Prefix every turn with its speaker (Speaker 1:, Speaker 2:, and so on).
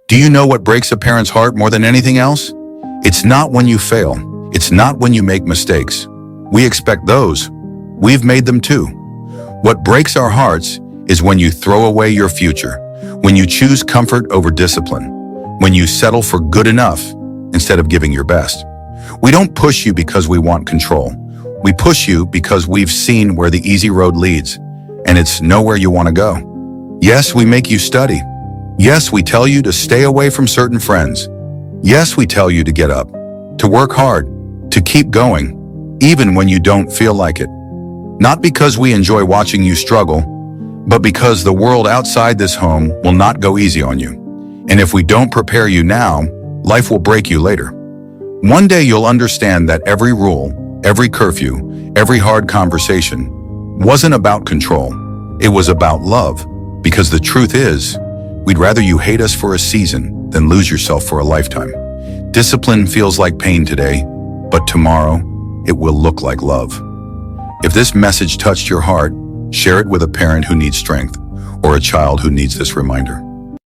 Speaker 1: Do you know what breaks a parent's heart more than anything else? It's not when you fail. It's not when you make mistakes. We expect those. We've made them too. What breaks our hearts is when you throw away your future, when you choose comfort over discipline, when you settle for good enough instead of giving your best. We don't push you because we want control. We push you because we've seen where the easy road leads, and it's nowhere you want to go. Yes, we make you study. Yes, we tell you to stay away from certain friends. Yes, we tell you to get up, to work hard, to keep going, even when you don't feel like it. Not because we enjoy watching you struggle, but because the world outside this home will not go easy on you. And if we don't prepare you now, life will break you later. One day you'll understand that every rule, every curfew, every hard conversation wasn't about control. It was about love. Because the truth is, we'd rather you hate us for a season than lose yourself for a lifetime. Discipline feels like pain today, but tomorrow it will look like love. If this message touched your heart, share it with a parent who needs strength or a child who needs this reminder.